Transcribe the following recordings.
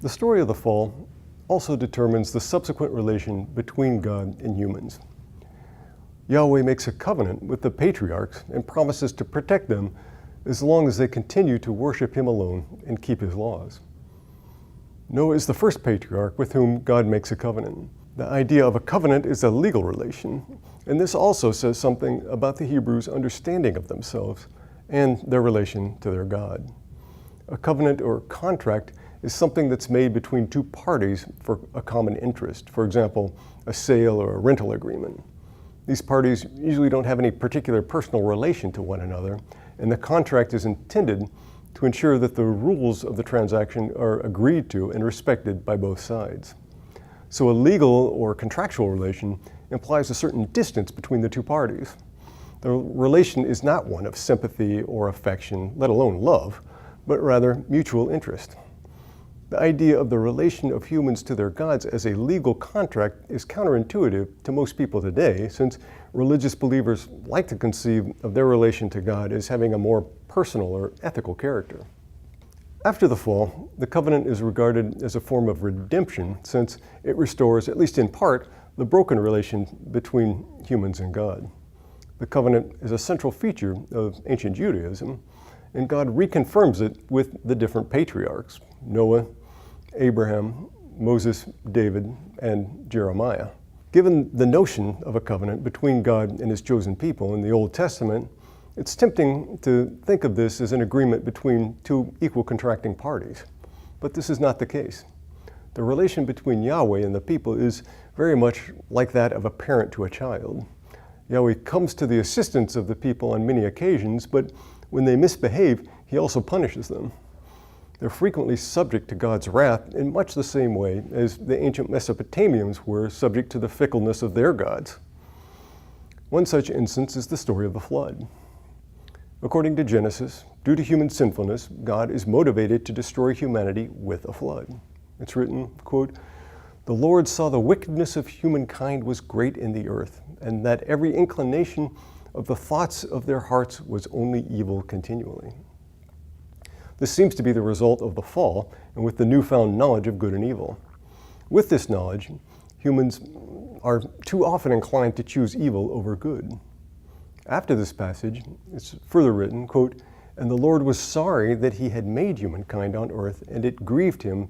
The story of the fall also determines the subsequent relation between God and humans. Yahweh makes a covenant with the patriarchs and promises to protect them as long as they continue to worship him alone and keep his laws. Noah is the first patriarch with whom God makes a covenant. The idea of a covenant is a legal relation, and this also says something about the Hebrews' understanding of themselves and their relation to their God. A covenant or contract is something that's made between two parties for a common interest, for example, a sale or a rental agreement. These parties usually don't have any particular personal relation to one another, and the contract is intended to ensure that the rules of the transaction are agreed to and respected by both sides. So a legal or contractual relation implies a certain distance between the two parties. The relation is not one of sympathy or affection, let alone love, but rather mutual interest. The idea of the relation of humans to their gods as a legal contract is counterintuitive to most people today, since religious believers like to conceive of their relation to God as having a more personal or ethical character. After the fall, the covenant is regarded as a form of redemption, since it restores, at least in part, the broken relation between humans and God. The covenant is a central feature of ancient Judaism, and God reconfirms it with the different patriarchs: Noah, Abraham, Moses, David, and Jeremiah. Given the notion of a covenant between God and his chosen people in the Old Testament, it's tempting to think of this as an agreement between two equal contracting parties. But this is not the case. The relation between Yahweh and the people is very much like that of a parent to a child. Yahweh comes to the assistance of the people on many occasions, but when they misbehave, he also punishes them. They're frequently subject to God's wrath in much the same way as the ancient Mesopotamians were subject to the fickleness of their gods. One such instance is the story of the flood. According to Genesis, due to human sinfulness, God is motivated to destroy humanity with a flood. It's written, quote, "The Lord saw the wickedness of humankind was great in the earth, and that every inclination of the thoughts of their hearts was only evil continually." This seems to be the result of the fall and with the newfound knowledge of good and evil. With this knowledge, humans are too often inclined to choose evil over good. After this passage, it's further written, quote, "And the Lord was sorry that he had made humankind on earth, and it grieved him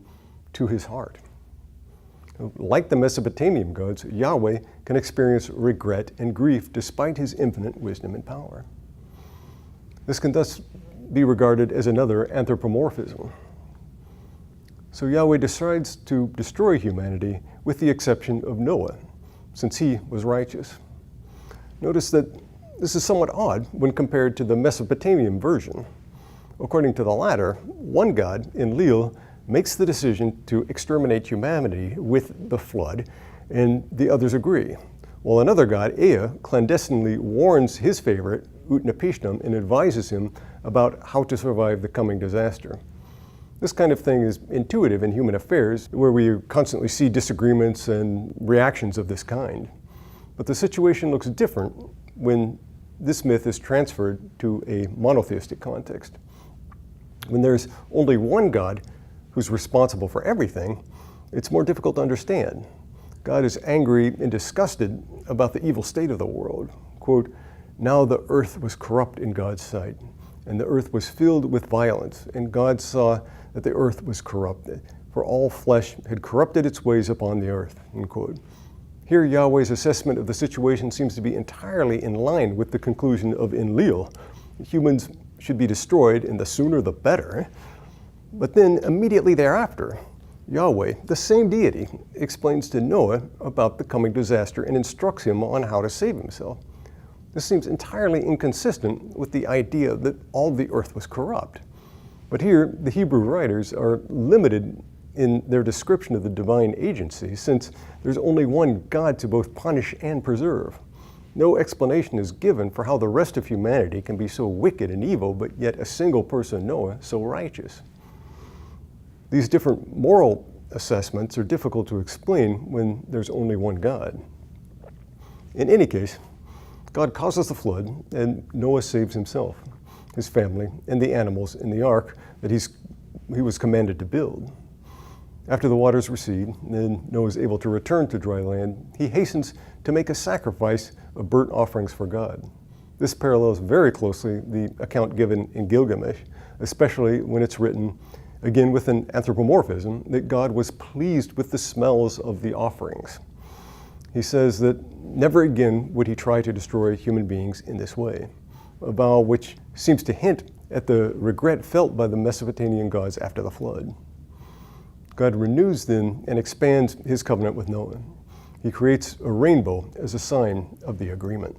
to his heart." Like the Mesopotamian gods, Yahweh can experience regret and grief despite his infinite wisdom and power. This can thus be regarded as another anthropomorphism. So Yahweh decides to destroy humanity with the exception of Noah, since he was righteous. Notice that this is somewhat odd when compared to the Mesopotamian version. According to the latter, one god, Enlil, makes the decision to exterminate humanity with the flood, and the others agree, while another god, Ea, clandestinely warns his favorite, Utnapishtim, and advises him about how to survive the coming disaster. This kind of thing is intuitive in human affairs, where we constantly see disagreements and reactions of this kind. But the situation looks different when this myth is transferred to a monotheistic context. When there's only one God who's responsible for everything, it's more difficult to understand. God is angry and disgusted about the evil state of the world. Quote, "Now the earth was corrupt in God's sight, and the earth was filled with violence, and God saw that the earth was corrupted, for all flesh had corrupted its ways upon the earth." End quote. Here, Yahweh's assessment of the situation seems to be entirely in line with the conclusion of Enlil. Humans should be destroyed, and the sooner the better. But then, immediately thereafter, Yahweh, the same deity, explains to Noah about the coming disaster and instructs him on how to save himself. This seems entirely inconsistent with the idea that all the earth was corrupt. But here, the Hebrew writers are limited in their description of the divine agency, since there's only one God to both punish and preserve. No explanation is given for how the rest of humanity can be so wicked and evil, but yet a single person, Noah, so righteous. These different moral assessments are difficult to explain when there's only one God. In any case, God causes the flood, and Noah saves himself, his family, and the animals in the ark that he was commanded to build. After the waters recede, and Noah is able to return to dry land, he hastens to make a sacrifice of burnt offerings for God. This parallels very closely the account given in Gilgamesh, especially when it's written, again with an anthropomorphism, that God was pleased with the smells of the offerings. He says that never again would he try to destroy human beings in this way, a vow which seems to hint at the regret felt by the Mesopotamian gods after the flood. God renews then and expands his covenant with Noah. He creates a rainbow as a sign of the agreement.